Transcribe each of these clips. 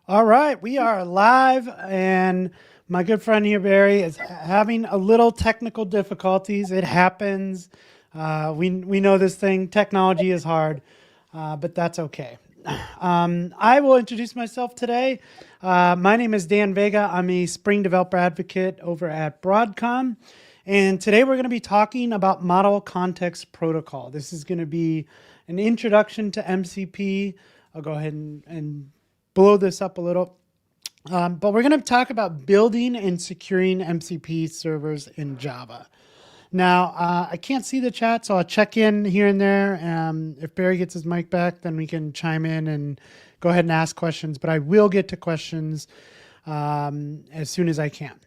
All right, we are live, and my good friend here, Barry, is having a little technical difficulties. It happens. We know this thing. Technology is hard, but that's okay. I will introduce myself today. My name is Dan Vega. I'm a Spring Developer Advocate over at Broadcom. And today we're going to be talking about Model Context Protocol. This is going to be an introduction to MCP. I'll go ahead and blow this up a little. But we're going to talk about building and securing MCP servers in Java. Now, I can't see the chat, so I'll check in here and there. If Barry gets his mic back, then we can chime in and go ahead and ask questions. But I will get to questions as soon as I can.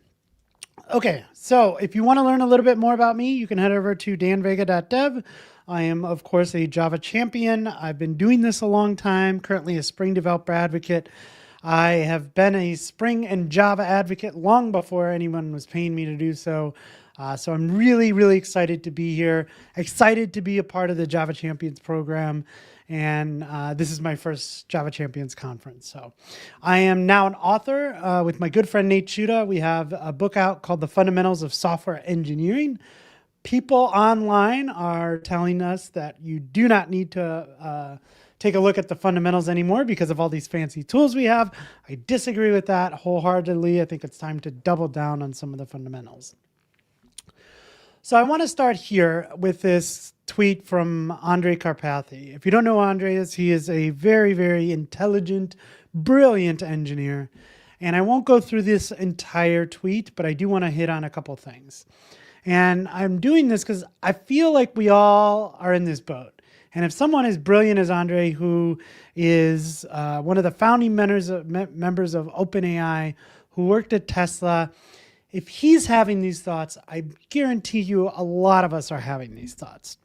Okay, so if you want to learn a little bit more about me, you can head over to danvega.dev. I am, of course, a Java champion. I've been doing this a long time, currently a Spring Developer Advocate. I have been a Spring and Java advocate long before anyone was paying me to do so. So I'm really, really excited to be here, excited to be a part of the Java Champions program. And this is my first Java Champions conference. So I am now an author with my good friend Nate Shuda. We have a book out called The Fundamentals of Software Engineering. People online are telling us that you do not need to take a look at the fundamentals anymore because of all these fancy tools we have. I disagree with that wholeheartedly. I think it's time to double down on some of the fundamentals. So I want to start here with this tweet from Andre Karpathy. If you don't know who Andre is, he is a very, very intelligent, brilliant engineer. And I won't go through this entire tweet, but I do want to hit on a couple things. And I'm doing this because I feel like we all are in this boat. And if someone as brilliant as Andre, who is one of the founding members of OpenAI, who worked at Tesla, if he's having these thoughts, I guarantee you a lot of us are having these thoughts.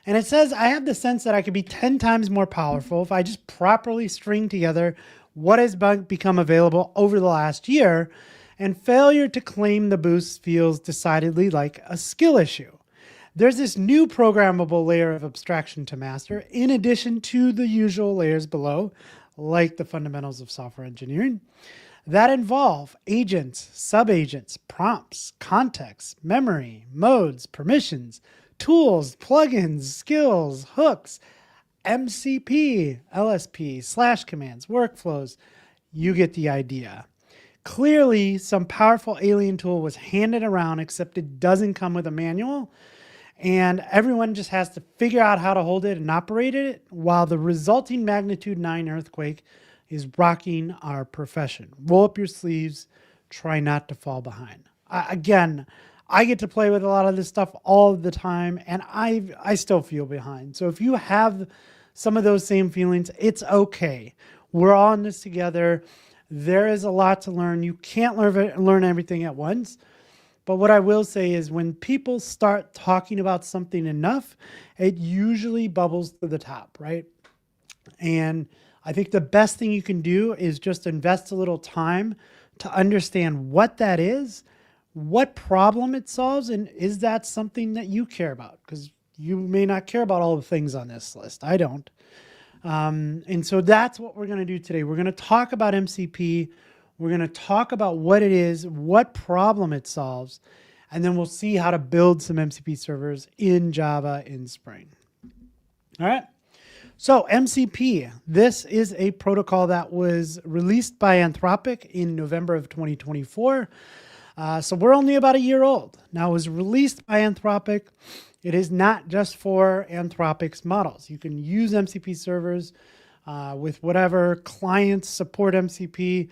And it says, I have the sense that I could be 10 times more powerful if I just properly string together what has become available over the last year, and failure to claim the boost feels decidedly like a skill issue. There's this new programmable layer of abstraction to master, in addition to the usual layers below, like the fundamentals of software engineering, that involve agents, subagents, prompts, context, memory, modes, permissions, tools, plugins, skills, hooks, MCP, LSP, slash commands, workflows. You get the idea. Clearly, some powerful alien tool was handed around, except it doesn't come with a manual. And everyone just has to figure out how to hold it and operate it, while the resulting magnitude 9 earthquake is rocking our profession. Roll up your sleeves, try not to fall behind. Again, I get to play with a lot of this stuff all the time, and I still feel behind. So if you have some of those same feelings, it's okay. We're all in this together. There is a lot to learn. You can't learn everything at once. But what I will say is when people start talking about something enough, it usually bubbles to the top, right? And I think the best thing you can do is just invest a little time to understand what that is, what problem it solves, and is that something that you care about? Because you may not care about all the things on this list. I don't. And so that's what we're going to do today. We're going to talk about MCP. We're going to talk about what it is, what problem it solves, and then we'll see how to build some MCP servers in Java in Spring. All right. So MCP, this is a protocol that was released by Anthropic in November of 2024. So we're only about a year old. Now, it was released by Anthropic. It is not just for Anthropic's models. You can use MCP servers with whatever clients support MCP,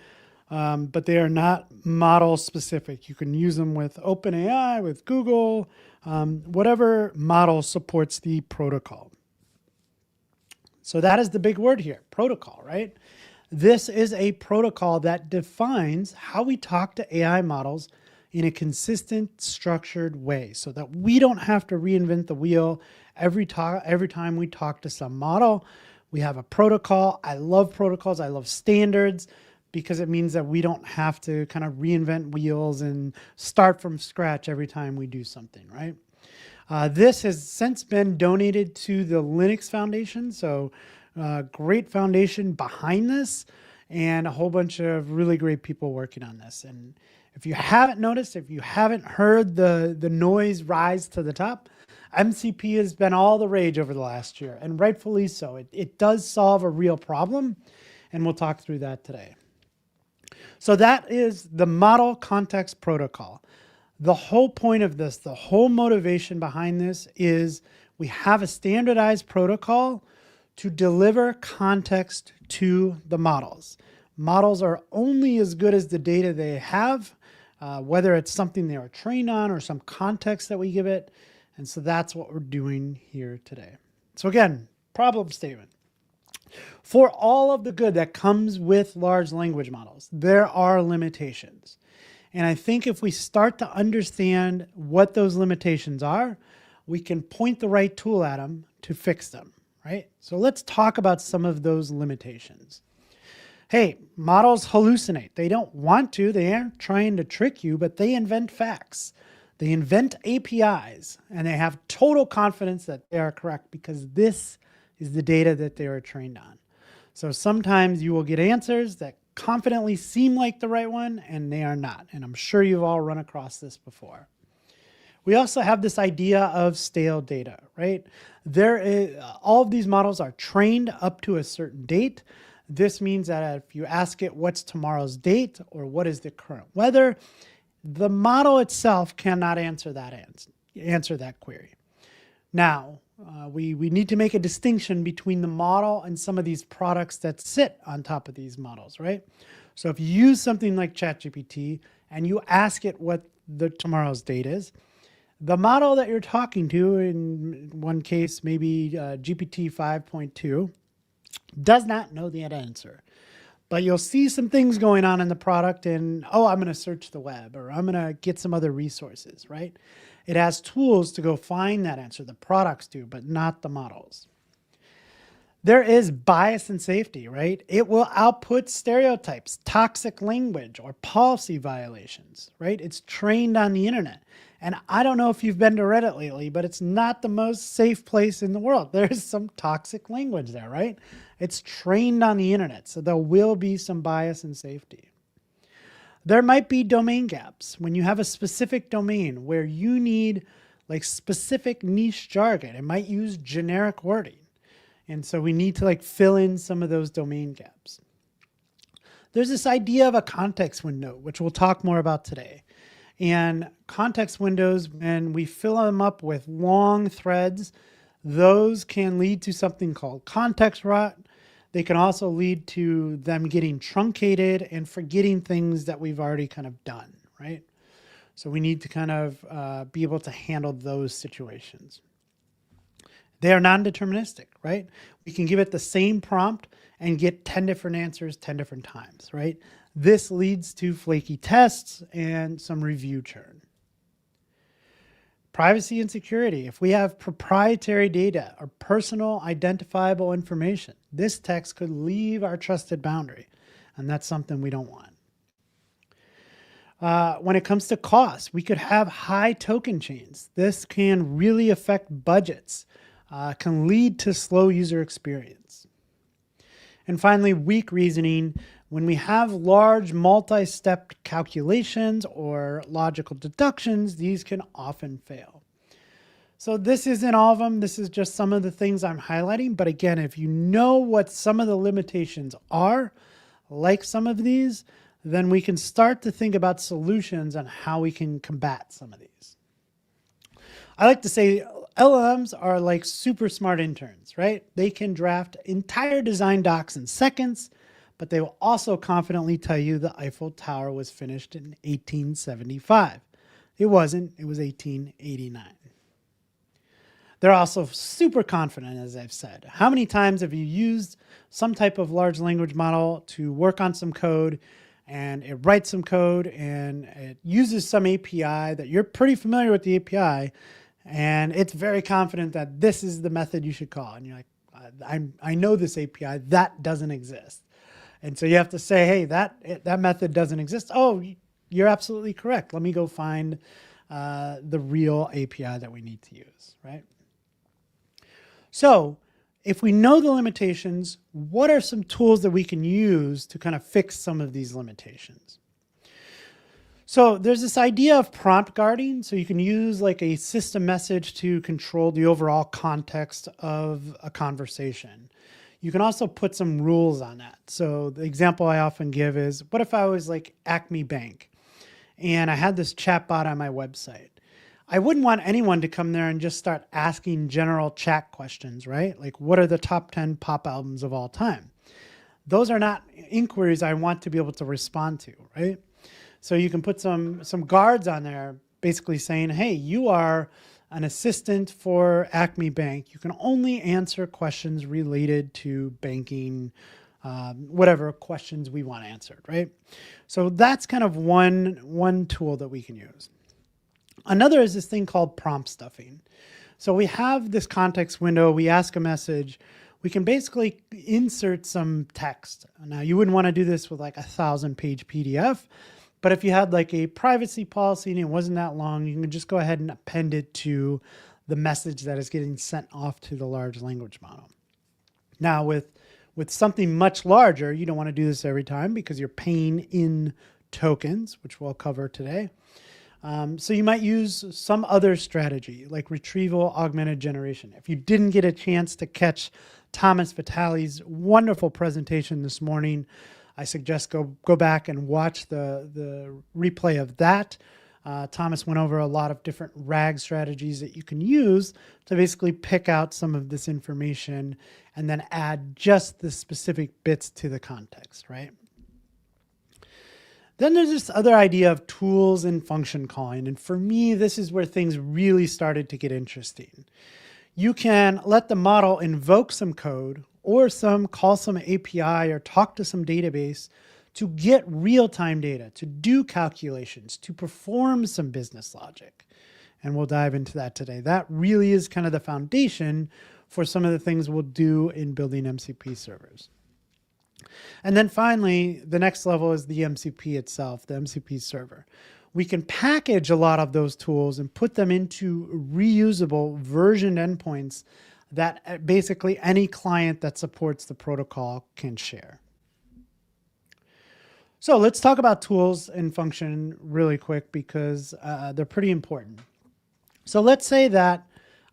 but they are not model specific. You can use them with OpenAI, with Google, whatever model supports the protocol. So that is the big word here, protocol, right? This is a protocol that defines how we talk to AI models in a consistent, structured way so that we don't have to reinvent the wheel every time we talk to some model. We have a protocol. I love protocols. I love standards because it means that we don't have to kind of reinvent wheels and start from scratch every time we do something, right? This has since been donated to the Linux Foundation, so great foundation behind this. and a whole bunch of really great people working on this. And if you haven't noticed, if you haven't heard the noise rise to the top, MCP has been all the rage over the last year, and rightfully so. It does solve a real problem, and we'll talk through that today. So that is the Model Context Protocol. The whole point of this, the whole motivation behind this is we have a standardized protocol to deliver context to the models. Models are only as good as the data they have, whether it's something they were trained on or some context that we give it. And so that's what we're doing here today. So again, problem statement. For all of the good that comes with large language models, there are limitations. And I think if we start to understand what those limitations are, we can point the right tool at them to fix them, right? So let's talk about some of those limitations. Hey, models hallucinate. They don't want to. They aren't trying to trick you, but they invent facts. They invent APIs, and they have total confidence that they are correct because this is the data that they are trained on. So sometimes you will get answers that confidently seem like the right one, and they are not. And I'm sure you've all run across this before. We also have this idea of stale data, right? All of these models are trained up to a certain date. This means that if you ask it what's tomorrow's date or what is the current weather, the model itself cannot answer that query. Now, we need to make a distinction between the model and some of these products that sit on top of these models, right? So if you use something like ChatGPT and you ask it what tomorrow's date is, the model that you're talking to, in one case, maybe GPT 5.2, does not know the answer. But you'll see some things going on in the product and, oh, I'm going to search the web or I'm going to get some other resources, right? It has tools to go find that answer. The products do, but not the models. There is bias and safety, right? It will output stereotypes, toxic language, or policy violations, right? It's trained on the internet. And I don't know if you've been to Reddit lately, but it's not the most safe place in the world. There's some toxic language there, right? It's trained on the internet, so there will be some bias and safety. There might be domain gaps. When you have a specific domain where you need like specific niche jargon, it might use generic wording. And so we need to like fill in some of those domain gaps. There's this idea of a context window, which we'll talk more about today. And context windows, when we fill them up with long threads, those can lead to something called context rot. They can also lead to them getting truncated and forgetting things that we've already kind of done, right? So we need to kind of be able to handle those situations. They are non-deterministic, right? We can give it the same prompt and get 10 different answers 10 different times, right? This leads to flaky tests and some review churn. Privacy and security. If we have proprietary data or personal identifiable information, this text could leave our trusted boundary, and that's something we don't want. When it comes to cost, we could have high token chains. This can really affect budgets, can lead to slow user experience. And finally, weak reasoning. When we have large multi-step calculations or logical deductions, these can often fail. So this isn't all of them. This is just some of the things I'm highlighting. But again, if you know what some of the limitations are, like some of these, then we can start to think about solutions on how we can combat some of these. I like to say LLMs are like super smart interns, right? They can draft entire design docs in seconds, but they will also confidently tell you the Eiffel Tower was finished in 1875. It wasn't, it was 1889. They're also super confident, as I've said. How many times have you used some type of large language model to work on some code, and it writes some code and it uses some API that you're pretty familiar with the API, and it's very confident that this is the method you should call. And you're like, I know this API, that doesn't exist. And so you have to say, hey, that method doesn't exist. Oh, you're absolutely correct. Let me go find the real API that we need to use, right? So if we know the limitations, what are some tools that we can use to kind of fix some of these limitations? So there's this idea of prompt guarding. So you can use like a system message to control the overall context of a conversation. You can also put some rules on that. So the example I often give is, what if I was like Acme Bank and I had this chatbot on my website? I wouldn't want anyone to come there and just start asking general chat questions, right? Like, what are the top 10 pop albums of all time? Those are not inquiries I want to be able to respond to, right? So you can put some guards on there basically saying, hey, you are an assistant for Acme Bank. You can only answer questions related to banking, whatever questions we want answered, right? So that's kind of one tool that we can use. Another is this thing called prompt stuffing. So we have this context window, we ask a message, we can basically insert some text. Now you wouldn't want to do this with like 1,000-page PDF, but if you had like a privacy policy and it wasn't that long, you can just go ahead and append it to the message that is getting sent off to the large language model. Now with something much larger, you don't want to do this every time because you're paying in tokens, which we'll cover today. So you might use some other strategy like retrieval augmented generation. If you didn't get a chance to catch Thomas Vitale's wonderful presentation this morning, I suggest go back and watch the replay of that. Thomas went over a lot of different RAG strategies that you can use to basically pick out some of this information and then add just the specific bits to the context, right? Then there's this other idea of tools and function calling. And for me, this is where things really started to get interesting. You can let the model invoke some code or call some API or talk to some database to get real-time data, to do calculations, to perform some business logic. And we'll dive into that today. That really is kind of the foundation for some of the things we'll do in building MCP servers. And then finally, the next level is the MCP itself, the MCP server. We can package a lot of those tools and put them into reusable versioned endpoints that basically any client that supports the protocol can share. So let's talk about tools and function really quick because they're pretty important. So let's say that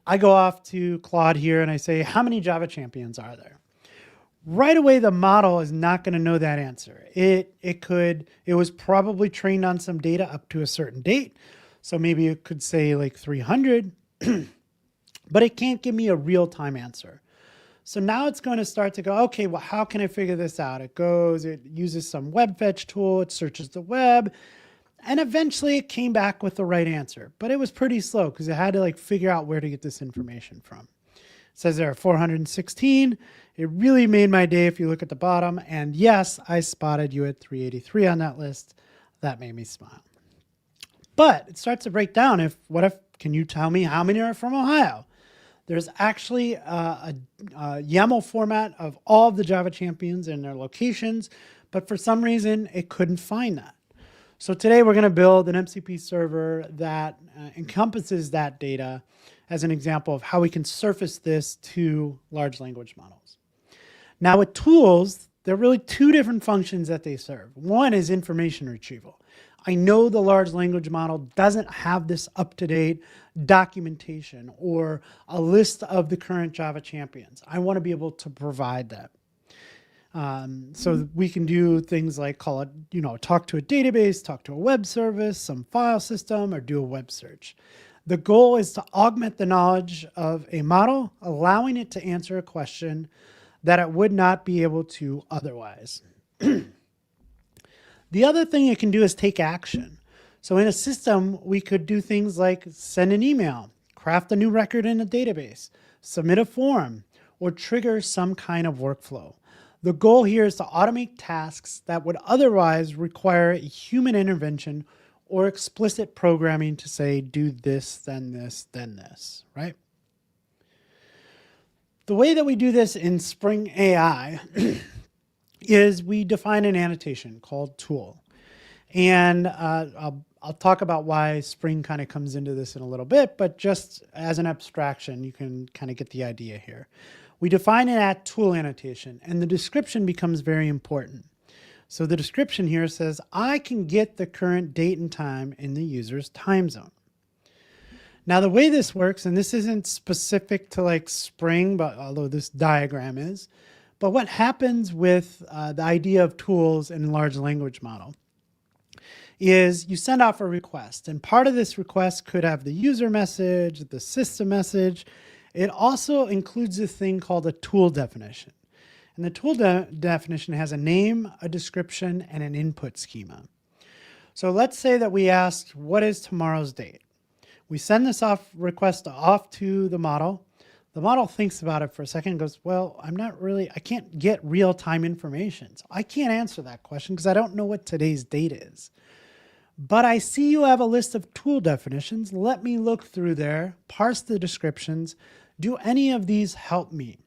I go off to Claude here and I say, how many Java champions are there? Right away, the model is not going to know that answer. It was probably trained on some data up to a certain date. So maybe it could say like 300, but it can't give me a real-time answer. So now it's going to start to go, okay, well, how can I figure this out? It uses some web fetch tool, it searches the web, and eventually it came back with the right answer. But it was pretty slow because it had to like figure out where to get this information from. It says there are 416. It really made my day if you look at the bottom. And yes, I spotted you at 383 on that list. That made me smile. But it starts to break down. Can you tell me how many are from Ohio? There's actually a YAML format of all of the Java champions and their locations, but for some reason it couldn't find that. So today we're going to build an MCP server that encompasses that data as an example of how we can surface this to large language models. Now with tools, there are really two different functions that they serve. One is information retrieval. I know the large language model doesn't have this up-to-date documentation or a list of the current Java champions. I want to be able to provide that. So we can do things like talk to a database, talk to a web service, some file system, or do a web search. The goal is to augment the knowledge of a model, allowing it to answer a question that it would not be able to otherwise. The other thing it can do is take action. So in a system, we could do things like send an email, craft a new record in a database, submit a form, or trigger some kind of workflow. The goal here is to automate tasks that would otherwise require a human intervention or explicit programming to say, do this, then this, then this, right? The way that we do this in Spring AI is we define an annotation called tool. And I'll talk about why Spring kind of comes into this in a little bit, but just as an abstraction, you can kind of get the idea here. we define it at tool annotation, and the description becomes very important. So the description here says, I can get the current date and time in the user's time zone. Now the way this works, and this isn't specific to like Spring, but although this diagram is, but what happens with the idea of tools in large language model is you send off a request, and part of this request could have the user message, the system message. It also includes a thing called a tool definition. And the tool definition has a name, a description, and an input schema. So let's say that we asked, what is tomorrow's date? We send this request off to the model. The model thinks about it for a second and goes, well, I can't get real-time information. So I can't answer that question because I don't know what today's date is. But I see you have a list of tool definitions. Let me look through there, parse the descriptions. Do any of these help me?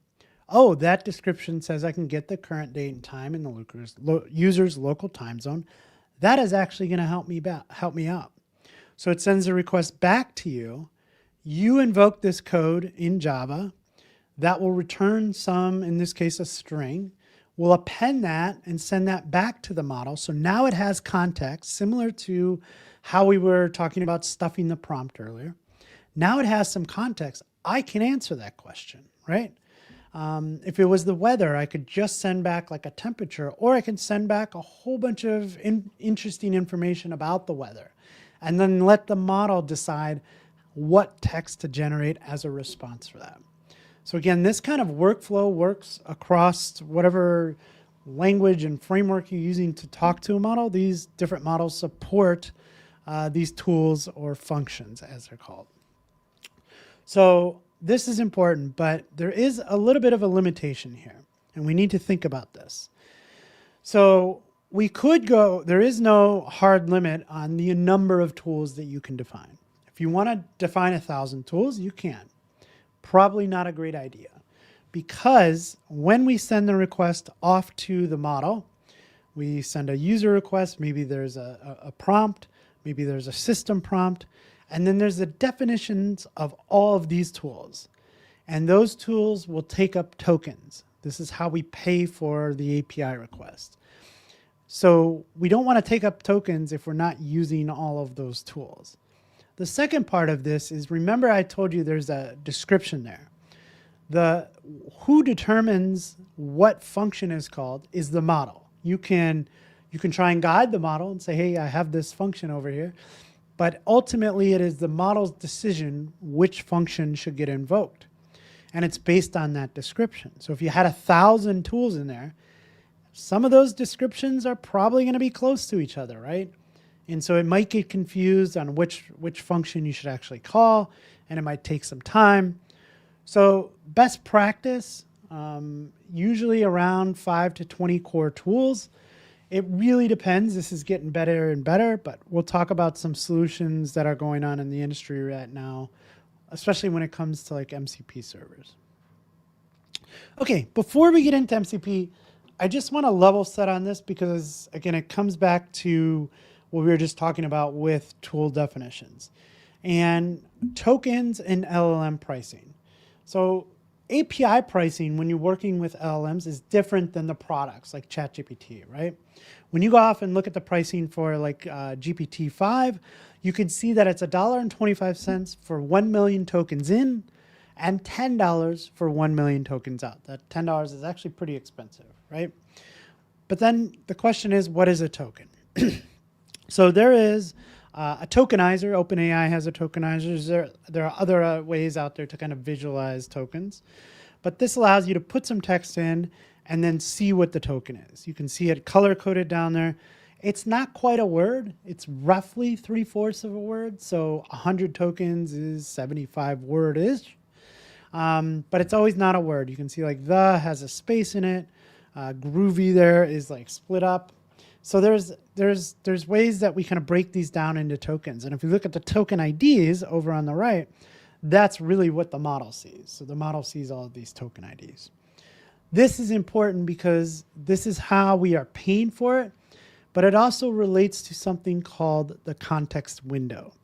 Oh, that description says I can get the current date and time in the user's local time zone. That is actually going to help me out. So it sends a request back to you. You invoke this code in Java that will return some, in this case, a string. We'll append that and send that back to the model. So now it has context, similar to how we were talking about stuffing the prompt earlier. Now it has some context. I can answer that question, right? If it was the weather, I could just send back like a temperature, or I can send back a whole bunch of interesting information about the weather, and then let the model decide what text to generate as a response for that. So again, this kind of workflow works across whatever language and framework you're using to talk to a model. These different models support these tools or functions, as they're called. So this is important, but there is a little bit of a limitation here, and we need to think about this. So we could go, there is no hard limit on the number of tools that you can define. If you want to define 1,000 tools, you can. Probably not a great idea, because when we send the request off to the model, we send a user request, maybe there's a prompt, maybe there's a system prompt, and then there's the definitions of all of these tools. And those tools will take up tokens. This is how we pay for the API request. So we don't want to take up tokens if we're not using all of those tools. The second part of this is, remember I told you there's a description there. Who determines what function is called is the model. You can try and guide the model and say, hey, I have this function over here. But ultimately, it is the model's decision which function should get invoked. And it's based on that description. So if you had 1,000 tools in there, some of those descriptions are probably going to be close to each other, right? And so it might get confused on which function you should actually call, and it might take some time. So best practice, usually around 5 to 20 core tools. It really depends. This is getting better and better, but we'll talk about some solutions that are going on in the industry right now, especially when it comes to like MCP servers. Okay, before we get into MCP, I just want to level set on this because, again, it comes back to what we were just talking about with tool definitions and tokens and LLM pricing. So API pricing, when you're working with LLMs, is different than the products like ChatGPT, right? When you go off and look at the pricing for like GPT-5, you can see that it's $1.25 for 1 million tokens in and $10 for 1 million tokens out. That $10 is actually pretty expensive, right? But then the question is, what is a token? So there is a tokenizer. OpenAI has a tokenizer. There are other ways out there to kind of visualize tokens. But this allows you to put some text in and then see what the token is. You can see it color-coded down there. It's not quite a word. It's roughly 3/4 of a word. So 100 tokens is 75 word-ish. But it's always not a word. You can see like the has a space in it. Groovy there is like split up. So there's ways that we kind of break these down into tokens. And if you look at the token IDs over on the right, that's really what the model sees. So the model sees all of these token IDs. This is important because this is how we are paying for it, but it also relates to something called the context window.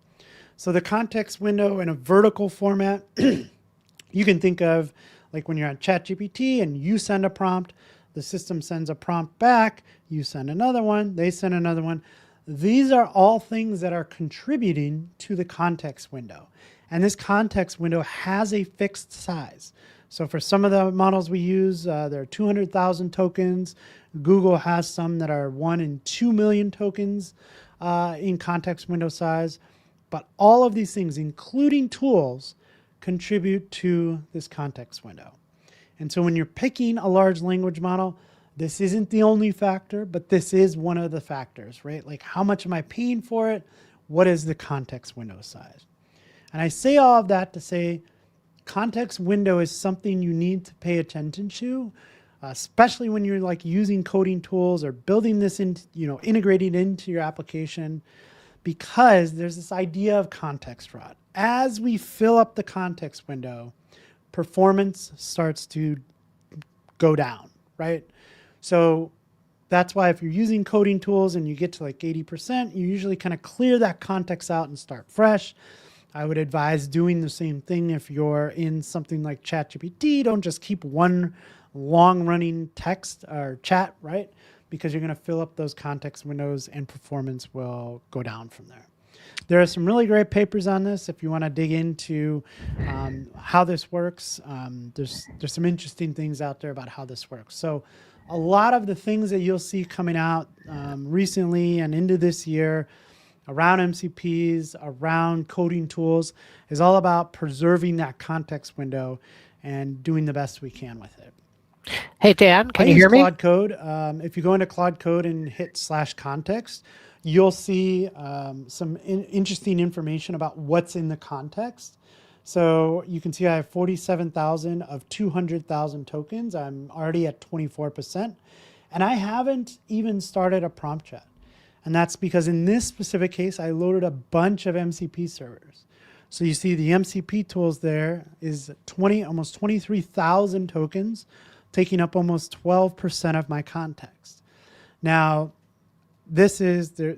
So the context window in a vertical format, you can think of Like when you're on ChatGPT and you send a prompt, the system sends a prompt back, you send another one, they send another one. These are all things that are contributing to the context window. And this context window has a fixed size. So for some of the models we use, there are 200,000 tokens. Google has some that are 1 in 2 million tokens in context window size. But all of these things, including tools, contribute to this context window. And so when you're picking a large language model, this isn't the only factor, but this is one of the factors, right? Like how much am I paying for it? What is the context window size? And I say all of that to say context window is something you need to pay attention to, especially when you're like using coding tools or building this into, integrating into your application, because there's this idea of context rot. As we fill up the context window, performance starts to go down, right? So that's why if you're using coding tools and you get to like 80%, you usually kind of clear that context out and start fresh. I would advise doing the same thing if you're in something like ChatGPT. Don't just keep one long running text or chat, right? Because you're going to fill up those context windows and performance will go down from there. There are some really great papers on this if you want to dig into how this works. There's some interesting things out there about how this works. So a lot of the things that you'll see coming out recently and into this year around MCPs, around coding tools, is all about preserving that context window and doing the best we can with it. Hey, Dan, can you hear me? Claude Code. If you go into Claude Code and hit /context, you'll see some interesting information about what's in the context. So you can see I have 47,000 of 200,000 tokens. I'm already at 24%. And I haven't even started a prompt chat. And that's because in this specific case, I loaded a bunch of MCP servers. So you see the MCP tools there is almost 23,000 tokens, taking up almost 12% of my context. Now, there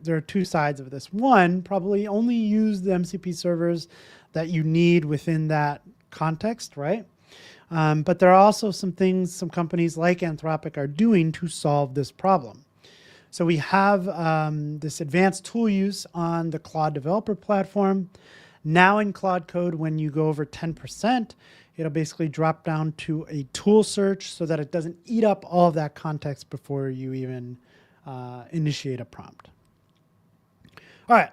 are two sides of this. One, probably only use the MCP servers that you need within that context, right? But there are also some things some companies like Anthropic are doing to solve this problem. So we have this advanced tool use on the Claude developer platform. Now in Claude Code, when you go over 10%, it'll basically drop down to a tool search so that it doesn't eat up all of that context before you even initiate a prompt. All right,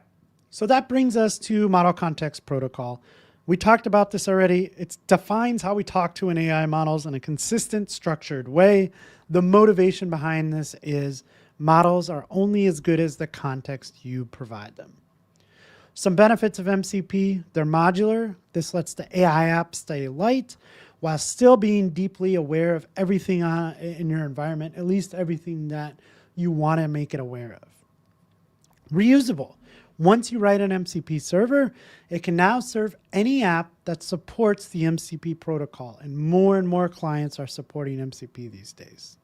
so that brings us to Model Context Protocol. We talked about this already. It defines how we talk to an AI models in a consistent, structured way. The motivation behind this is models are only as good as the context you provide them. Some benefits of MCP, they're modular. This lets the AI app stay light while still being deeply aware of everything in your environment, at least everything that you want to make it aware of. Reusable. Once you write an MCP server, it can now serve any app that supports the MCP protocol, and more clients are supporting MCP these days.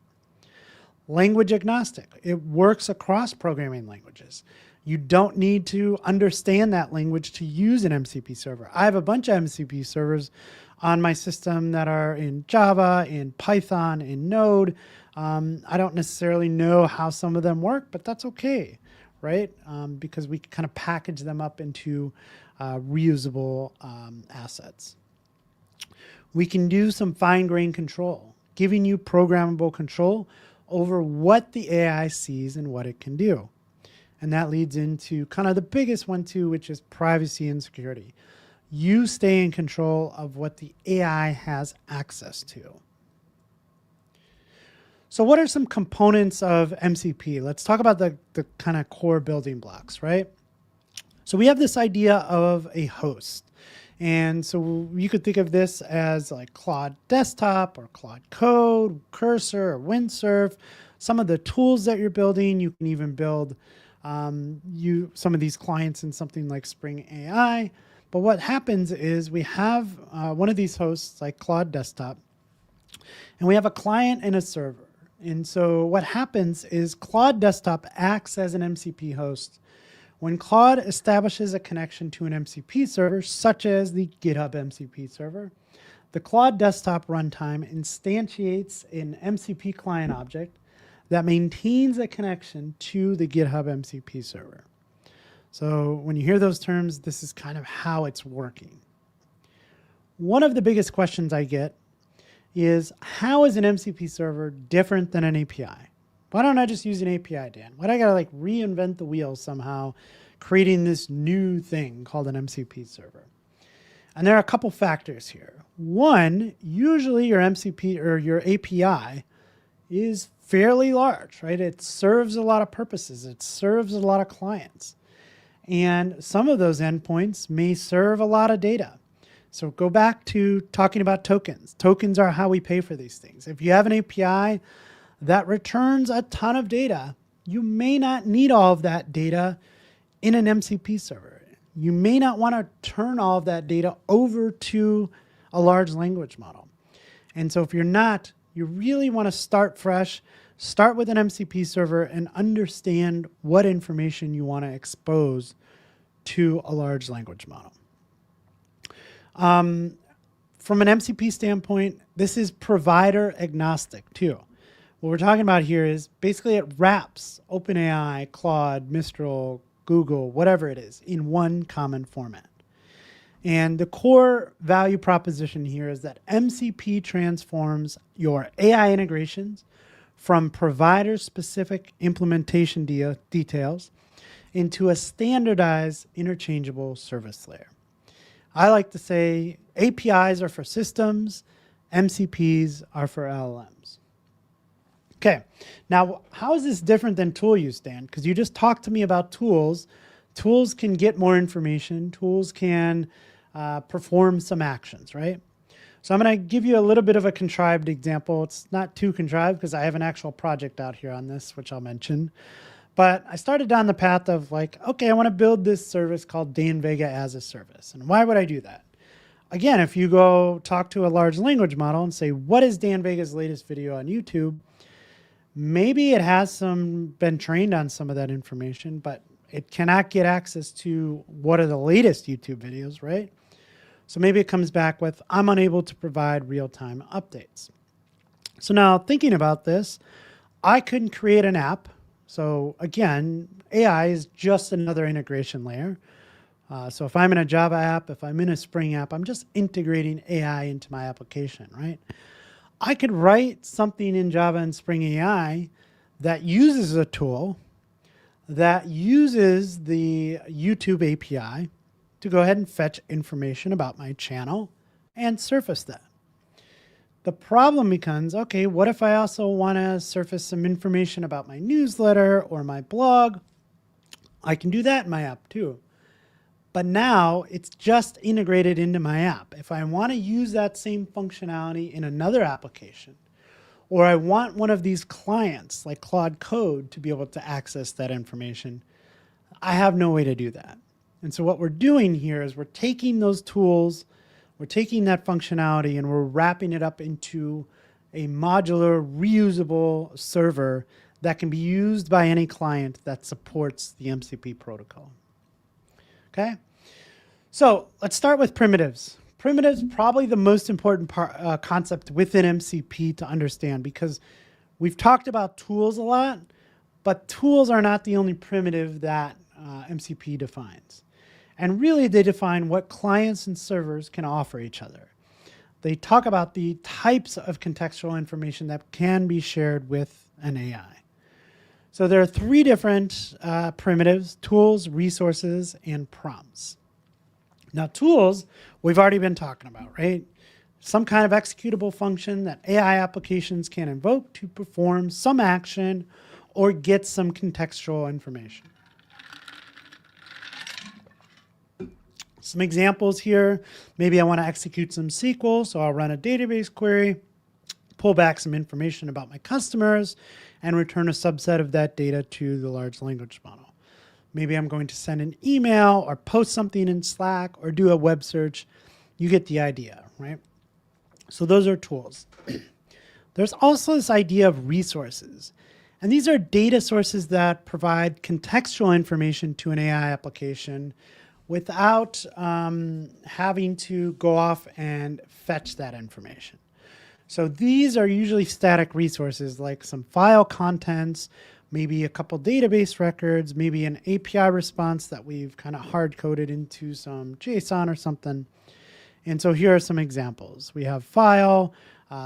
Language agnostic. It works across programming languages. You don't need to understand that language to use an MCP server. I have a bunch of MCP servers on my system that are in Java, in Python, in Node. I don't necessarily know how some of them work, but that's okay, right? Because we kind of package them up into reusable assets. We can do some fine-grained control, giving you programmable control over what the AI sees and what it can do. And that leads into kind of the biggest one too, which is privacy and security. You stay in control of what the AI has access to. So what are some components of MCP? Let's talk about the kind of core building blocks, right? So we have this idea of a host. And so you could think of this as like Claude Desktop or Claude Code, Cursor, or Windsurf. Some of the tools that you're building, you can even build some of these clients in something like Spring AI. But what happens is we have one of these hosts like Claude Desktop, and we have a client and a server. And so what happens is Claude Desktop acts as an MCP host. When Claude establishes a connection to an MCP server, such as the GitHub MCP server, The Claude desktop runtime instantiates an MCP client object that maintains a connection to the GitHub MCP server. So when you hear those terms, this is kind of how it's working. One of the biggest questions I get is, how is an MCP server different than an API? Why don't I just use an API, Dan? Why do I gotta like reinvent the wheel somehow, creating this new thing called an MCP server? And there are a couple factors here. One, usually your MCP or your API is fairly large, right? It serves a lot of purposes. It serves a lot of clients. And some of those endpoints may serve a lot of data. So go back to talking about tokens. Tokens are how we pay for these things. If you have an API that returns a ton of data, you may not need all of that data in an MCP server. You may not want to turn all of that data over to a large language model. And so if you're not, you really want to start fresh, start with an MCP server and understand what information you want to expose to a large language model. From an MCP standpoint, this is provider agnostic too. What we're talking about here is basically it wraps OpenAI, Claude, Mistral, Google, whatever it is, in one common format. And the core value proposition here is that MCP transforms your AI integrations from provider-specific implementation details into a standardized interchangeable service layer. I like to say APIs are for systems, MCPs are for LLMs. Okay, now how is this different than tool use, Dan? Because you just talked to me about tools. Tools can get more information. Tools can perform some actions, right? So I'm going to give you a little bit of a contrived example. It's not too contrived because I have an actual project out here on this, which I'll mention. But I started down the path of like, okay, I want to build this service called Dan Vega as a service. And why would I do that? Again, if you go talk to a large language model and say, what is Dan Vega's latest video on YouTube? Maybe it has been trained on some of that information, but it cannot get access to what are the latest YouTube videos, right? So maybe it comes back with, I'm unable to provide real-time updates. So now thinking about this, I couldn't create an app. So again, AI is just another integration layer. So if I'm in a Java app, if I'm in a Spring app, I'm just integrating AI into my application, right? I could write something in Java and Spring AI that uses a tool that uses the YouTube API to go ahead and fetch information about my channel and surface that. The problem becomes, okay, what if I also want to surface some information about my newsletter or my blog? I can do that in my app too. But now it's just integrated into my app. If I want to use that same functionality in another application, or I want one of these clients like Claude Code to be able to access that information, I have no way to do that. And so what we're doing here is we're taking those tools, we're taking that functionality, and we're wrapping it up into a modular, reusable server that can be used by any client that supports the MCP protocol. Okay? So let's start with primitives. Primitives probably the most important concept within MCP to understand, because we've talked about tools a lot, but tools are not the only primitive that MCP defines. And really they define what clients and servers can offer each other. They talk about the types of contextual information that can be shared with an AI. So there are three different primitives: tools, resources, and prompts. Now tools, we've already been talking about, right? Some kind of executable function that AI applications can invoke to perform some action or get some contextual information. Some examples here, maybe I want to execute some SQL, so I'll run a database query, pull back some information about my customers, and return a subset of that data to the large language model. Maybe I'm going to send an email or post something in Slack or do a web search. You get the idea, right? So those are tools. There's also this idea of resources. And these are data sources that provide contextual information to an AI application without having to go off and fetch that information. So these are usually static resources like some file contents, maybe a couple database records, maybe an API response that we've kind of hard coded into some JSON or something. And so here are some examples. We have file.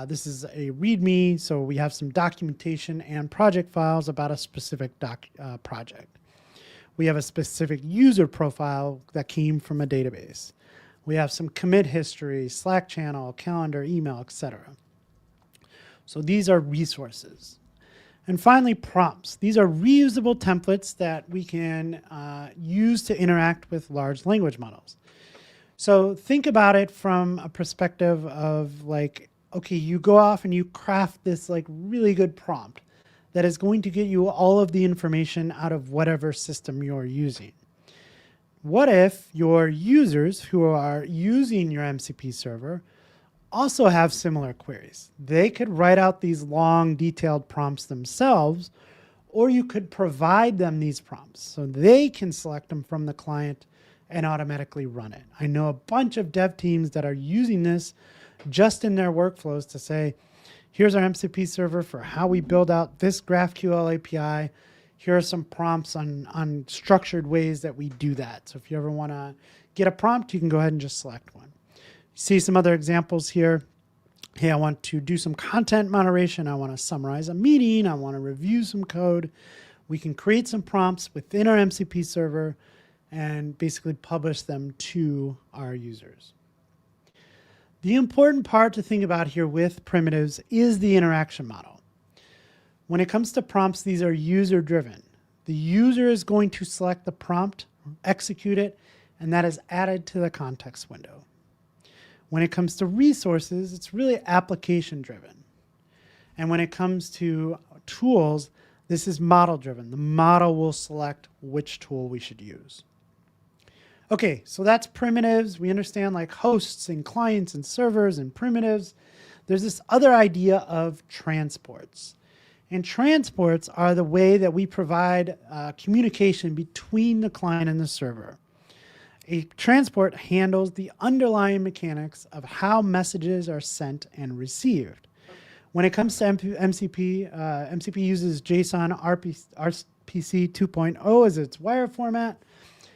This is a README, so we have some documentation and project files about a specific project. We have a specific user profile that came from a database. We have some commit history, Slack channel, calendar, email, etc. So these are resources. And finally, prompts. These are reusable templates that we can use to interact with large language models. So think about it from a perspective of like, okay, you go off and you craft this like really good prompt that is going to get you all of the information out of whatever system you're using. What if your users who are using your MCP server also have similar queries? They could write out these long, detailed prompts themselves, or you could provide them these prompts so they can select them from the client and automatically run it. I know a bunch of dev teams that are using this just in their workflows to say, here's our MCP server for how we build out this GraphQL API. Here are some prompts on structured ways that we do that. So if you ever want to get a prompt, you can go ahead and just select one. See some other examples here. Hey, I want to do some content moderation. I want to summarize a meeting. I want to review some code. We can create some prompts within our MCP server and basically publish them to our users. The important part to think about here with primitives is the interaction model. When it comes to prompts, these are user-driven. The user is going to select the prompt, execute it, and that is added to the context window. When it comes to resources, it's really application-driven. And when it comes to tools, this is model-driven. The model will select which tool we should use. Okay, so that's primitives. We understand like hosts and clients and servers and primitives. There's this other idea of transports. And transports are the way that we provide communication between the client and the server. A transport handles the underlying mechanics of how messages are sent and received. When it comes to MCP, MCP uses JSON RPC 2.0 as its wire format.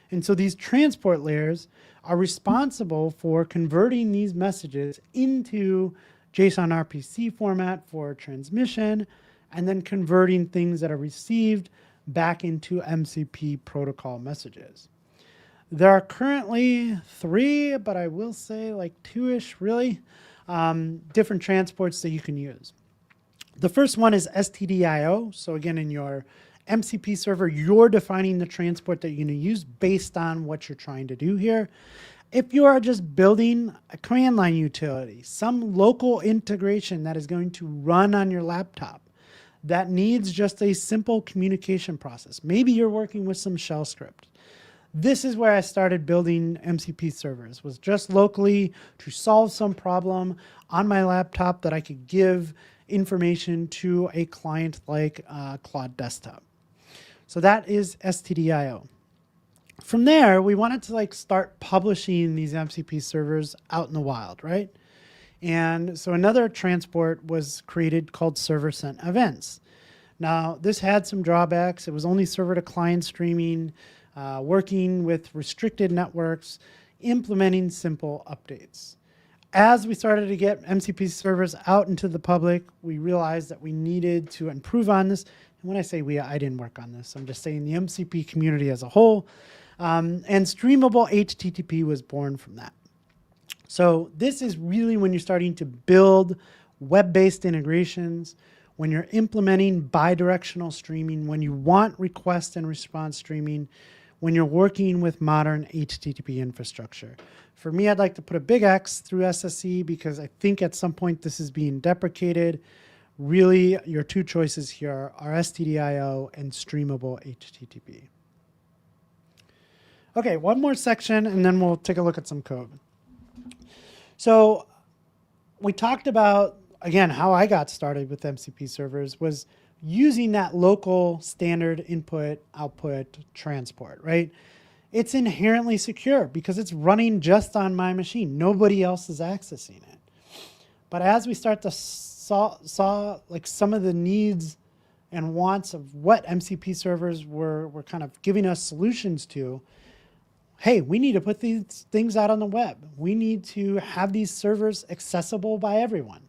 And so these transport layers are responsible for converting these messages into JSON RPC format for transmission, and then converting things that are received back into MCP protocol messages. There are currently 3, but I will say like 2-ish really, different transports that you can use. The first one is stdio. So again, in your MCP server, you're defining the transport that you're going to use based on what you're trying to do here. If you are just building a command line utility, some local integration that is going to run on your laptop that needs just a simple communication process, maybe you're working with some shell script. This is where I started building MCP servers, was just locally to solve some problem on my laptop that I could give information to a client like Claude Desktop. So that is stdio. From there, we wanted to like start publishing these MCP servers out in the wild, right? And so another transport was created called server sent events. Now, this had some drawbacks. It was only server to client streaming, working with restricted networks, implementing simple updates. As we started to get MCP servers out into the public, we realized that we needed to improve on this. And when I say we, I didn't work on this. I'm just saying the MCP community as a whole. And streamable HTTP was born from that. So this is really when you're starting to build web-based integrations, when you're implementing bidirectional streaming, when you want request and response streaming, when you're working with modern HTTP infrastructure. For me, I'd like to put a big X through SSE because I think at some point this is being deprecated. Really, your 2 choices here are stdio and streamable HTTP. Okay, one more section and then we'll take a look at some code. So we talked about, again, how I got started with MCP servers was using that local standard input, output transport, right? it's inherently secure because it's running just on my machine. Nobody else is accessing it. But as we start to saw like some of the needs and wants of what MCP servers were kind of giving us solutions to, hey, we need to put these things out on the web. We need to have these servers accessible by everyone.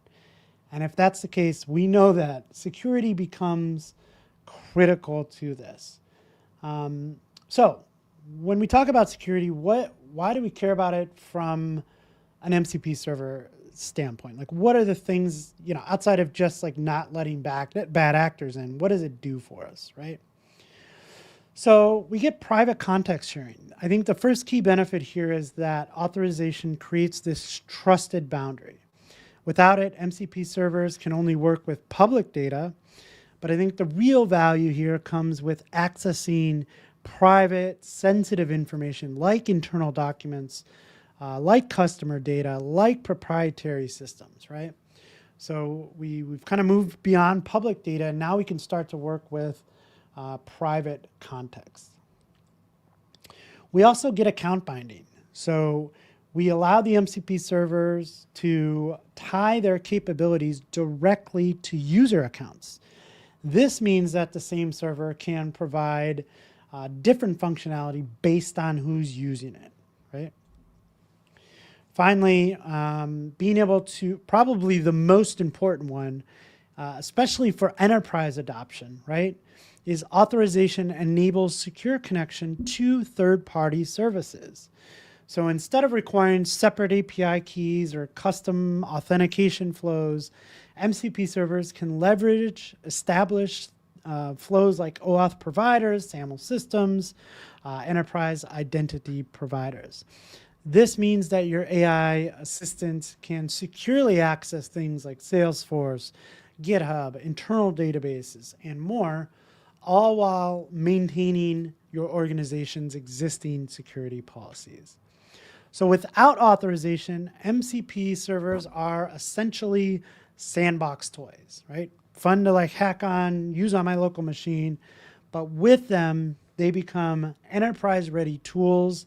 And if that's the case, we know that security becomes critical to this. So when we talk about security, why do we care about it from an MCP server standpoint? Like, what are the things, outside of just like not letting bad actors in, what does it do for us, right? So we get private context sharing. I think the first key benefit here is that authorization creates this trusted boundary. Without it, MCP servers can only work with public data, but I think the real value here comes with accessing private, sensitive information like internal documents, like customer data, like proprietary systems, right? So we've kind of moved beyond public data, and now we can start to work with private context. We also get account binding. So we allow the MCP servers to tie their capabilities directly to user accounts. This means that the same server can provide different functionality based on who's using it, right? Finally, being able to, probably the most important one, especially for enterprise adoption, right, is authorization enables secure connection to third-party services. So instead of requiring separate API keys or custom authentication flows, MCP servers can leverage established flows like OAuth providers, SAML systems, enterprise identity providers. This means that your AI assistant can securely access things like Salesforce, GitHub, internal databases, and more, all while maintaining your organization's existing security policies. So without authorization, MCP servers are essentially sandbox toys, right? Fun to like hack on, use on my local machine, but with them, they become enterprise-ready tools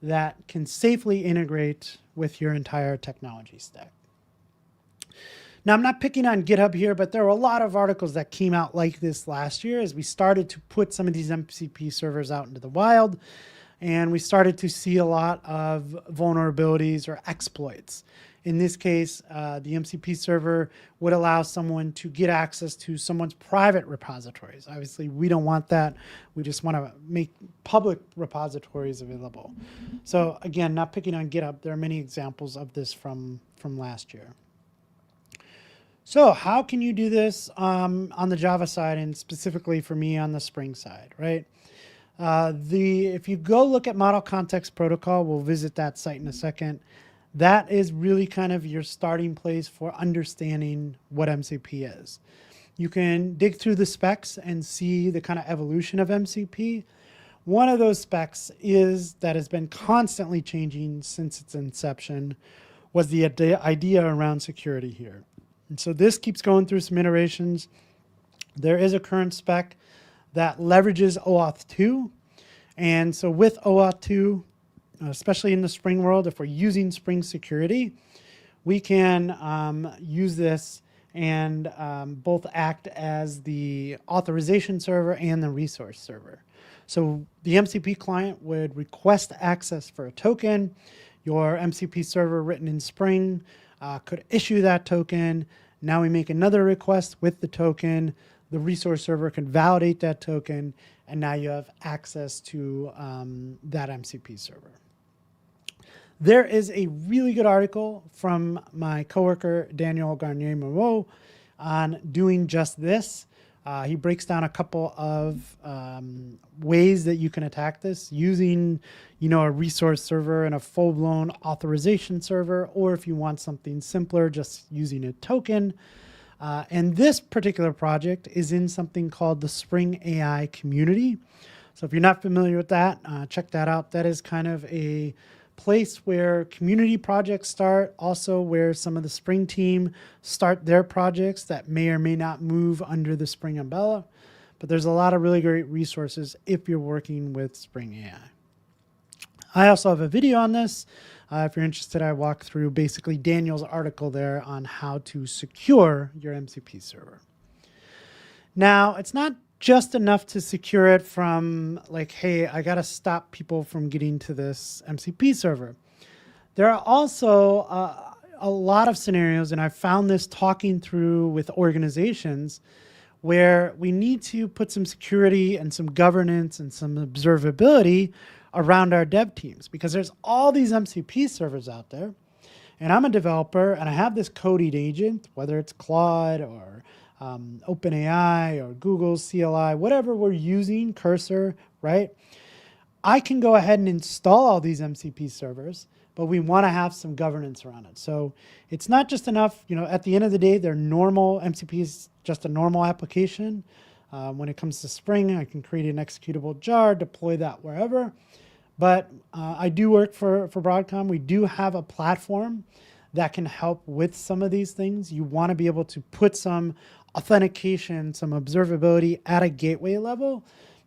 that can safely integrate with your entire technology stack. Now, I'm not picking on GitHub here, but there were a lot of articles that came out like this last year as we started to put some of these MCP servers out into the wild, and we started to see a lot of vulnerabilities or exploits. In this case, the MCP server would allow someone to get access to someone's private repositories. Obviously, we don't want that. We just want to make public repositories available. So again, not picking on GitHub, there are many examples of this from last year. So how can you do this on the Java side, and specifically for me on the Spring side, right? If you go look at Model Context Protocol, we'll visit that site in a second. That is really kind of your starting place for understanding what MCP is. You can dig through the specs and see the kind of evolution of MCP. One of those specs that has been constantly changing since its inception was the idea around security here. And so this keeps going through some iterations. There is a current spec that leverages OAuth 2. And so with OAuth 2, especially in the Spring world, if we're using Spring security, we can use this and both act as the authorization server and the resource server. So the MCP client would request access for a token. Your MCP server written in Spring could issue that token. Now we make another request with the token. The resource server can validate that token, and now you have access to that MCP server. There is a really good article from my coworker, Daniel Garnier-Moreau, on doing just this. He breaks down a couple of ways that you can attack this using, a resource server and a full-blown authorization server, or if you want something simpler, just using a token. And this particular project is in something called the Spring AI community. So if you're not familiar with that, check that out. That is kind of a place where community projects start, also where some of the Spring team start their projects that may or may not move under the Spring umbrella. But there's a lot of really great resources if you're working with Spring AI. I also have a video on this. If you're interested, I walk through basically Daniel's article there on how to secure your MCP server. Now, it's not just enough to secure it from like, hey, I got to stop people from getting to this MCP server. There are also a lot of scenarios, and I've found this talking through with organizations where we need to put some security and some governance and some observability around our dev teams, because there's all these MCP servers out there, and I'm a developer and I have this coding agent, whether it's Claude or OpenAI or Google CLI, whatever we're using, Cursor, right? I can go ahead and install all these MCP servers, but we want to have some governance around it. So it's not just enough, at the end of the day, they're normal. MCP is just a normal application. When it comes to Spring, I can create an executable jar, deploy that wherever. But I do work for Broadcom. We do have a platform that can help with some of these things. You want to be able to put some authentication, some observability at a gateway level,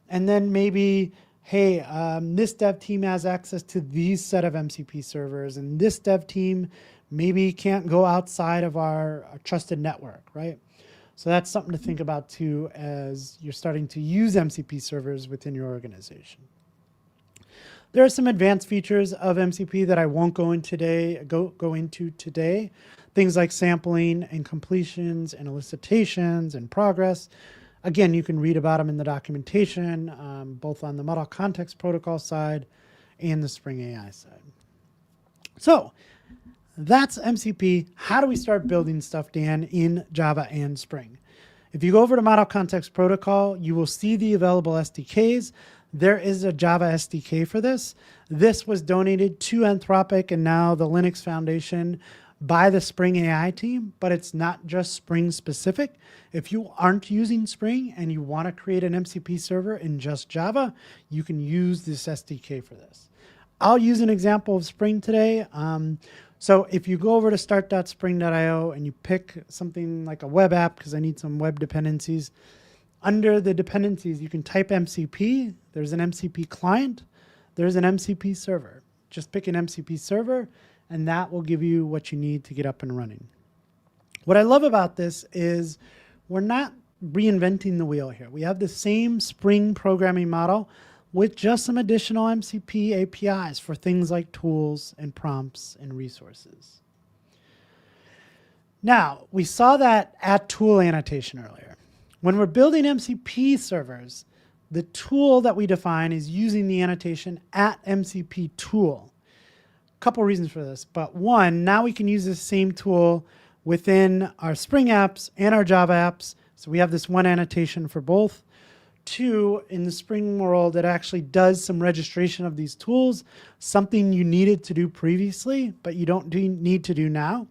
and then maybe, hey, this dev team has access to these set of MCP servers, and this dev team maybe can't go outside of our trusted network, right? So that's something to think about too as you're starting to use MCP servers within your organization. There are some advanced features of MCP that I won't go into today. Things like sampling and completions and elicitations and progress. Again, you can read about them in the documentation, both on the Model Context Protocol side and the Spring AI side. So that's MCP. How do we start building stuff, Dan, in Java and Spring? If you go over to Model Context Protocol, you will see the available SDKs. There is a Java SDK for this. This was donated to Anthropic and now the Linux Foundation by the Spring AI team, but it's not just Spring specific. If you aren't using Spring and you want to create an MCP server in just Java, you can use this SDK for this. I'll use an example of Spring today. So if you go over to start.spring.io and you pick something like a web app, because I need some web dependencies, under the dependencies, you can type MCP. There's an MCP client. There's an MCP server. Just pick an MCP server, and that will give you what you need to get up and running. What I love about this is we're not reinventing the wheel here. We have the same Spring programming model with just some additional MCP APIs for things like tools and prompts and resources. Now, we saw that at tool annotation earlier. When we're building MCP servers, the tool that we define is using the annotation at MCP tool. A couple reasons for this, but one, now we can use this same tool within our Spring apps and our Java apps. So we have this one annotation for both. Two, in the Spring world, it actually does some registration of these tools, something you needed to do previously, but you don't need to do now.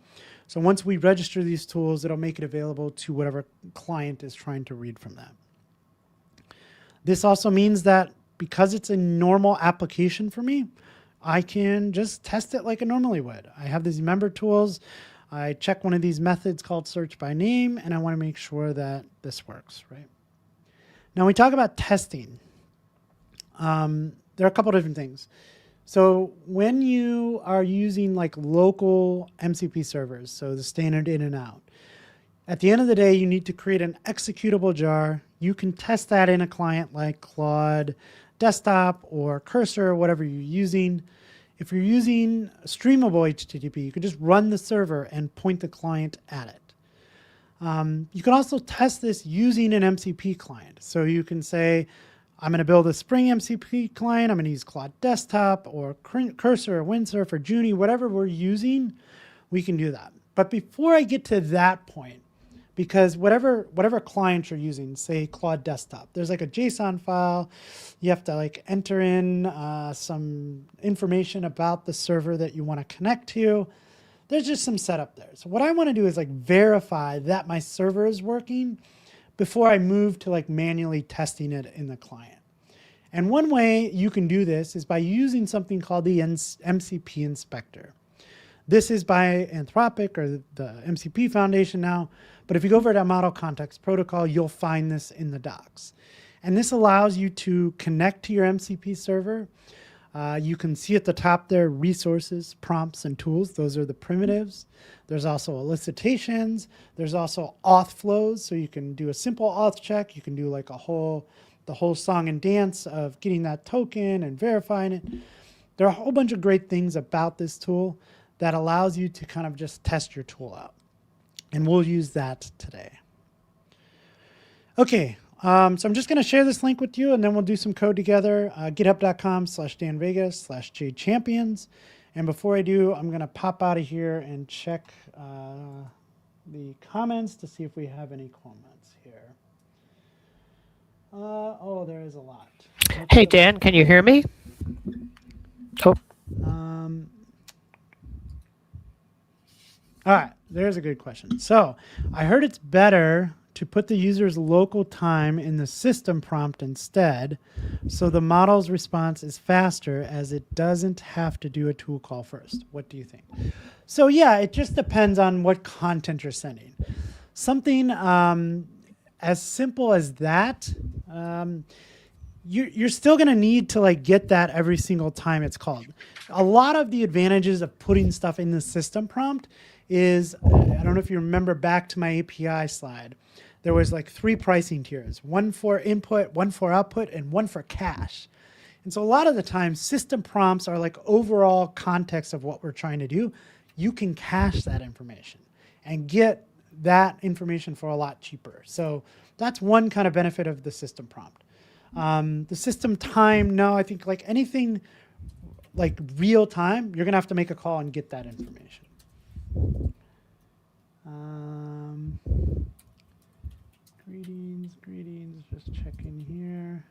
So once we register these tools, it'll make it available to whatever client is trying to read from that. This also means that because it's a normal application for me, I can just test it like I normally would. I have these member tools. I check one of these methods called search by name, and I want to make sure that this works, right? Now we talk about testing. There are a couple different things. So when you are using like local MCP servers, so the standard in and out, at the end of the day, you need to create an executable jar. You can test that in a client like Claude Desktop or Cursor or whatever you're using. If you're using streamable HTTP, you can just run the server and point the client at it. You can also test this using an MCP client. So you can say, I'm going to build a Spring MCP client. I'm going to use Claude Desktop or Cursor or Windsurf or Junie, whatever we're using, we can do that. But before I get to that point, because whatever client you're using, say Claude Desktop, there's like a JSON file. You have to like enter in some information about the server that you want to connect to. There's just some setup there. So what I want to do is like verify that my server is working before I move to like manually testing it in the client. And one way you can do this is by using something called the MCP inspector. This is by Anthropic or the MCP Foundation now, but if you go over to Model Context Protocol, you'll find this in the docs. And this allows you to connect to your MCP server, You can see at the top there, resources, prompts, and tools. Those are the primitives. There's also elicitations. There's also auth flows. So you can do a simple auth check. You can do like the whole song and dance of getting that token and verifying it. There are a whole bunch of great things about this tool that allows you to kind of just test your tool out. And we'll use that today. Okay, so I'm just going to share this link with you, and then we'll do some code together. github.com/danvegas/jchampions. And before I do, I'm going to pop out of here and check the comments to see if we have any comments here. Oh, there is a lot. Hey, Dan, can you hear me? Oh. All right, there's a good question. So I heard it's better to put the user's local time in the system prompt instead, so the model's response is faster as it doesn't have to do a tool call first. What do you think? So yeah, it just depends on what content you're sending. Something as simple as that, you're still going to need to like get that every single time it's called. A lot of the advantages of putting stuff in the system prompt is, I don't know if you remember back to my API slide, there was like 3 pricing tiers, one for input, one for output, and one for cache. And so a lot of the time, system prompts are like overall context of what we're trying to do. You can cache that information and get that information for a lot cheaper. So that's one kind of benefit of the system prompt. The system time, no, I think like anything like real time, you're gonna have to make a call and get that information. Greetings, just checking here.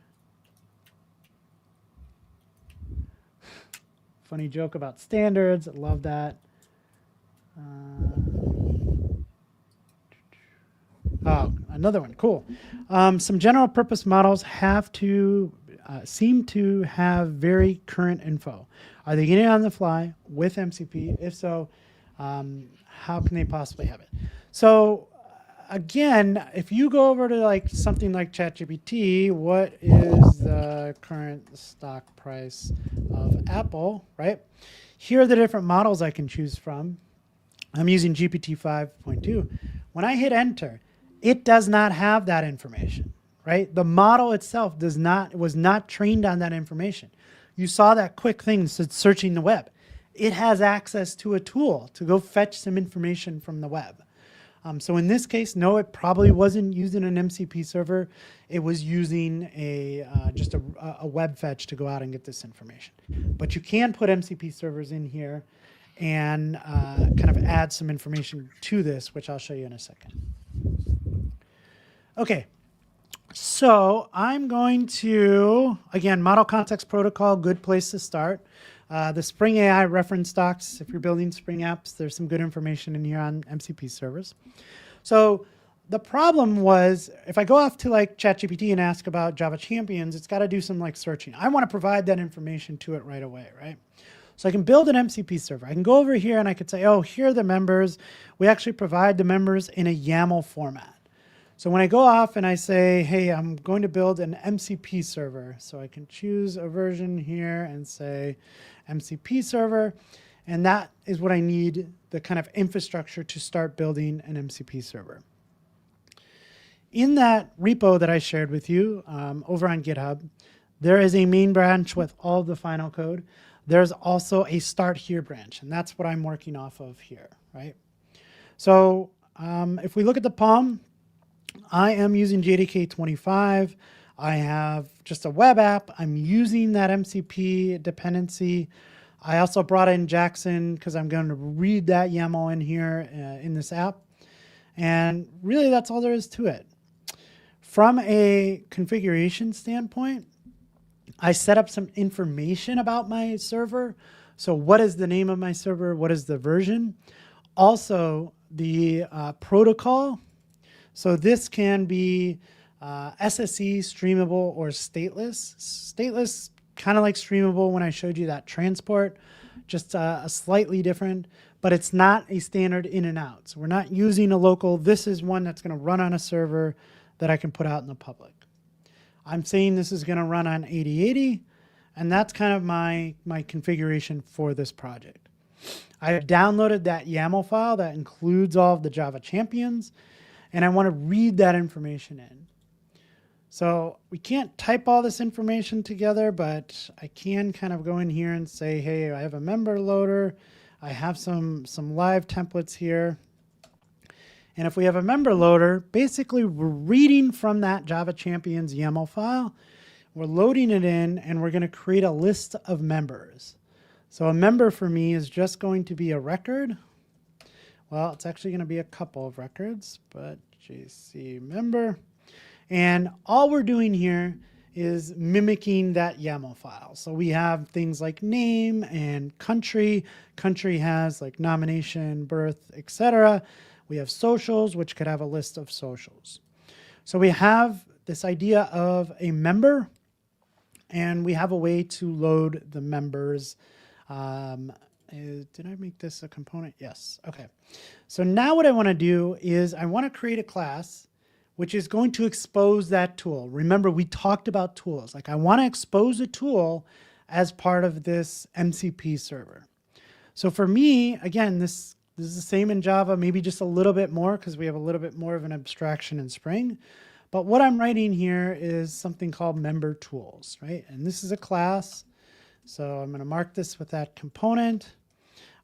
Funny joke about standards, love that. Oh, another one, cool. Some general purpose models have to seem to have very current info. Are they getting it on the fly with MCP? If so, how can they possibly have it? So again, if you go over to like something like ChatGPT, what is the current stock price of Apple, right? Here are the different models I can choose from. I'm using GPT 5.2. When I hit enter, it does not have that information, right? The model itself was not trained on that information. You saw that quick thing that said searching the web. It has access to a tool to go fetch some information from the web. So in this case, no, it probably wasn't using an MCP server. It was using just a web fetch to go out and get this information. But you can put MCP servers in here and kind of add some information to this, which I'll show you in a second. Okay, so I'm going to, again, Model Context Protocol, good place to start. The Spring AI reference docs, if you're building Spring apps, there's some good information in here on MCP servers. So the problem was, if I go off to like ChatGPT and ask about Java Champions, it's got to do some like searching. I want to provide that information to it right away, right? So I can build an MCP server. I can go over here and I could say, oh, here are the members. We actually provide the members in a YAML format. So when I go off and I say, hey, I'm going to build an MCP server. So I can choose a version here and say MCP server. And that is what I need, the kind of infrastructure to start building an MCP server. In that repo that I shared with you over on GitHub, there is a main branch with all the final code. There's also a start here branch, and that's what I'm working off of here, right? So if we look at the POM, I am using JDK 25. I have just a web app. I'm using that MCP dependency. I also brought in Jackson because I'm going to read that YAML in here in this app. And really, that's all there is to it. From a configuration standpoint, I set up some information about my server. So what is the name of my server? What is the version? Also, the protocol. So this can be SSE, streamable, or stateless. Stateless, kind of like streamable when I showed you that transport, just a slightly different, but it's not a standard in and out. So we're not using a local. This is one that's going to run on a server that I can put out in the public. I'm saying this is going to run on 8080. And that's kind of my configuration for this project. I have downloaded that YAML file that includes all of the Java champions, and I want to read that information in. So we can't type all this information together, but I can kind of go in here and say, hey, I have a member loader. I have some live templates here. And if we have a member loader, basically we're reading from that Java champions YAML file. We're loading it in, and we're going to create a list of members. So a member for me is just going to be a record. Well, it's actually going to be a couple of records, but JC member. And all we're doing here is mimicking that YAML file. So we have things like name and country. Country has like nomination, birth, etc. We have socials, which could have a list of socials. So we have this idea of a member, and we have a way to load the members. Did I make this a component? Yes. Okay. So now what I want to do is I want to create a class which is going to expose that tool. Remember, we talked about tools. Like I want to expose a tool as part of this MCP server. So for me, again, this is the same in Java, maybe just a little bit more because we have a little bit more of an abstraction in Spring. But what I'm writing here is something called member tools, right? And this is a class. So I'm going to mark this with that component.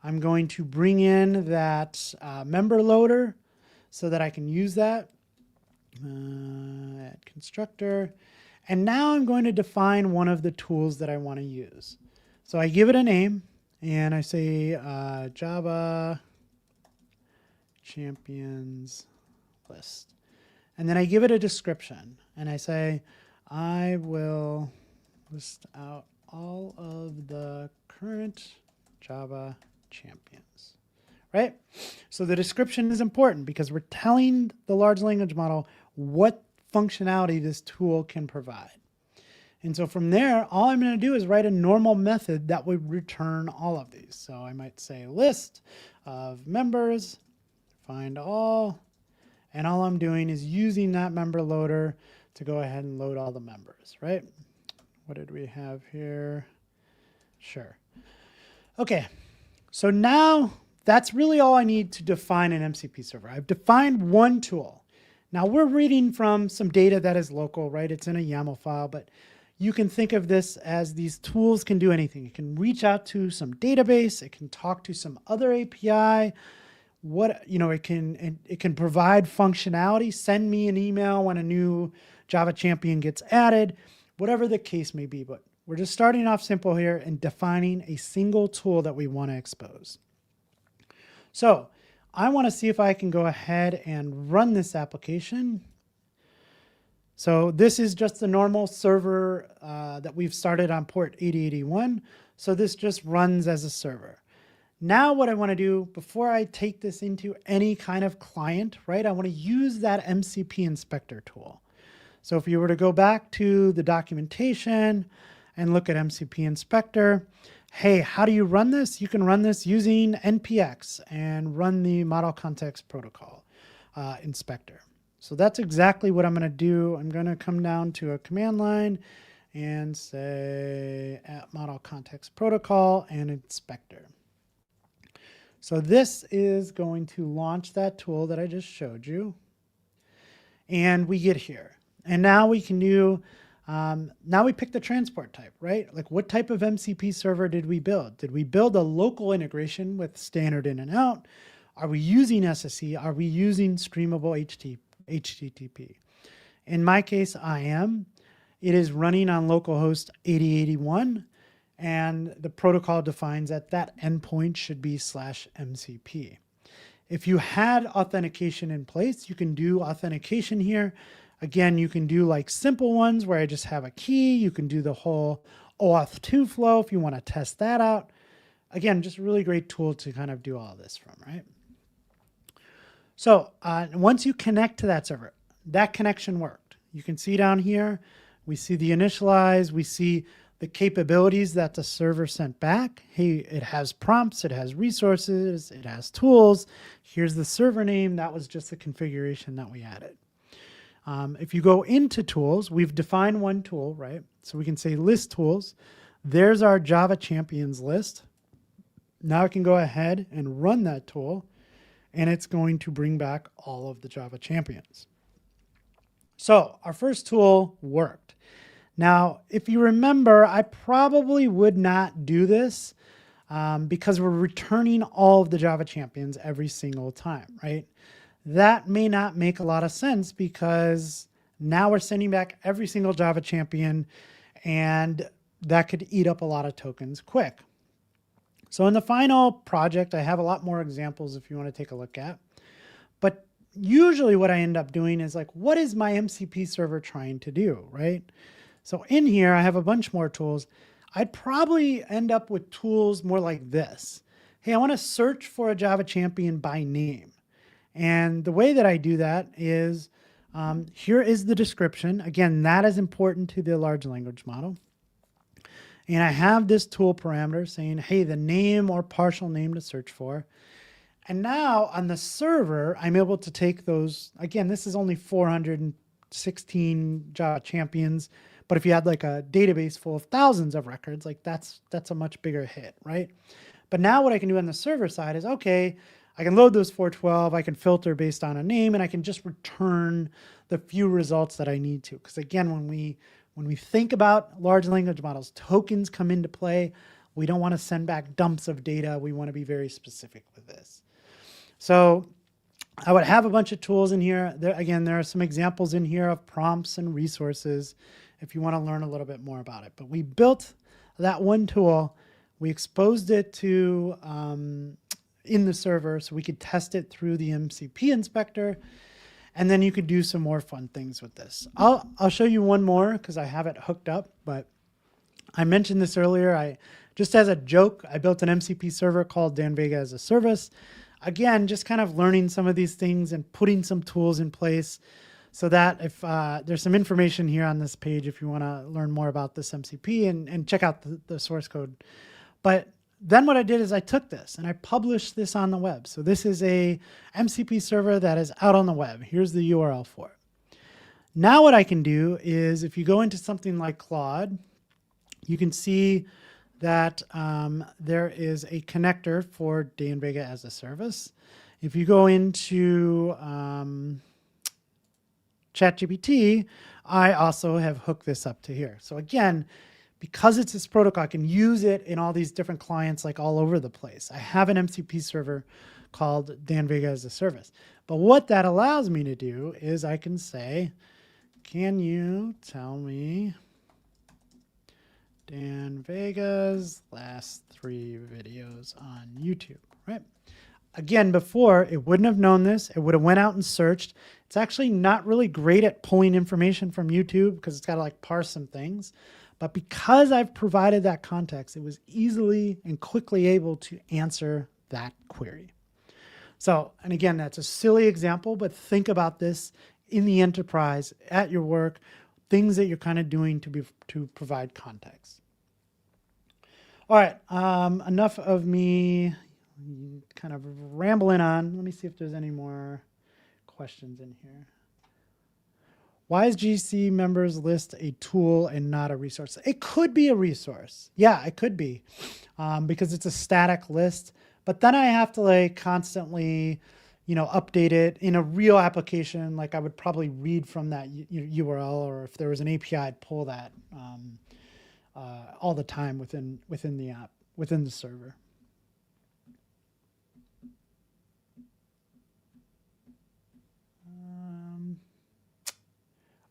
I'm going to bring in that member loader so that I can use that. Add constructor. And now I'm going to define one of the tools that I want to use. So I give it a name, and I say Java champions list. And then I give it a description, and I say, I will list out all of the current Java champions, right? So the description is important because we're telling the large language model what functionality this tool can provide. And so from there, all I'm going to do is write a normal method that would return all of these. So I might say list of members, find all, and all I'm doing is using that member loader to go ahead and load all the members, right? What did we have here? Sure. Okay, so now that's really all I need to define an MCP server. I've defined one tool. Now we're reading from some data that is local, right? It's in a YAML file, but you can think of this as these tools can do anything. It can reach out to some database. It can talk to some other API. It can provide functionality, send me an email when a new Java champion gets added, whatever the case may be. But we're just starting off simple here and defining a single tool that we want to expose. So I want to see if I can go ahead and run this application. So this is just the normal server that we've started on port 8081. So this just runs as a server. Now what I want to do before I take this into any kind of client, right, I want to use that MCP inspector tool. So if you were to go back to the documentation and look at MCP inspector, hey, how do you run this? You can run this using npx and run the model context protocol inspector. So that's exactly what I'm going to do. I'm going to come down to a command line and say at model context protocol and inspector. So this is going to launch that tool that I just showed you. And we get here. And now we can do, now we pick the transport type, right? Like what type of MCP server did we build? Did we build a local integration with standard in and out? Are we using SSE? Are we using streamable HTTP? In my case, I am. It is running on localhost 8081. And the protocol defines that that endpoint should be /MCP. If you had authentication in place, you can do authentication here. Again, you can do like simple ones where I just have a key. You can do the whole OAuth 2 flow if you want to test that out. Again, just a really great tool to kind of do all this from, right? So once you connect to that server, that connection worked. You can see down here, we see the initialize, we see the capabilities that the server sent back. Hey, it has prompts, it has resources, it has tools. Here's the server name. That was just the configuration that we added. If you go into tools, we've defined one tool, right? So we can say list tools. There's our Java champions list. Now I can go ahead and run that tool, and it's going to bring back all of the Java champions. So our first tool worked. Now, if you remember, I probably would not do this because we're returning all of the Java champions every single time, right? That may not make a lot of sense because now we're sending back every single Java champion, and that could eat up a lot of tokens quick. So in the final project, I have a lot more examples if you want to take a look at. But usually what I end up doing is like, what is my MCP server trying to do, right? So in here, I have a bunch more tools. I'd probably end up with tools more like this. Hey, I want to search for a Java champion by name. And the way that I do that is, here is the description. Again, that is important to the large language model. And I have this tool parameter saying, hey, the name or partial name to search for. And now on the server, I'm able to take those. Again, this is only 416 Java champions. But if you had like a database full of thousands of records, like that's a much bigger hit, right? But now what I can do on the server side is, okay, I can load those 412, I can filter based on a name, and I can just return the few results that I need to. Because again, when we think about large language models, tokens come into play. We don't want to send back dumps of data. We want to be very specific with this. So I would have a bunch of tools in here. Again, there are some examples in here of prompts and resources if you want to learn a little bit more about it. But we built that one tool. We exposed it to in the server so we could test it through the MCP inspector. And then you could do some more fun things with this. I'll show you one more because I have it hooked up. But I mentioned this earlier. Just as a joke, I built an MCP server called Dan Vega as a service. Again, just kind of learning some of these things and putting some tools in place so that if there's some information here on this page if you want to learn more about this MCP and check out the source code. But then what I did is I took this and I published this on the web. So this is a MCP server that is out on the web. Here's the URL for it. Now what I can do is if you go into something like Claude, you can see that there is a connector for Dan Vega as a service. If you go into ChatGPT, I also have hooked this up to here. So again, because it's this protocol, I can use it in all these different clients like all over the place. I have an MCP server called Dan Vega as a service. But what that allows me to do is I can say, can you tell me Dan Vega's last 3 videos on YouTube, right? Again, before, it wouldn't have known this. It would have went out and searched. It's actually not really great at pulling information from YouTube because it's got to like parse some things. But because I've provided that context, it was easily and quickly able to answer that query. So, and again, that's a silly example, but think about this in the enterprise, at your work, things that you're kind of doing to provide context. All right, enough of me kind of rambling on. Let me see if there's any more questions in here. Why is GC members list a tool and not a resource? It could be a resource. Yeah, it could be because it's a static list. But then I have to like constantly, update it in a real application. Like I would probably read from that URL, or if there was an API, I'd pull that all the time within the app, within the server.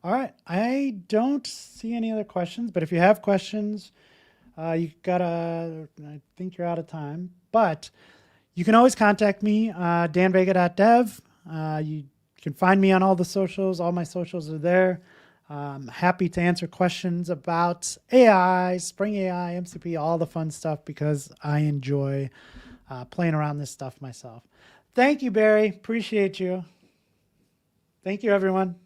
All right, I don't see any other questions, but if you have questions, I think you're out of time, but you can always contact me, danvega.dev. You can find me on all the socials. All my socials are there. I'm happy to answer questions about AI, Spring AI, MCP, all the fun stuff because I enjoy playing around this stuff myself. Thank you, Barry. Appreciate you. Thank you, everyone.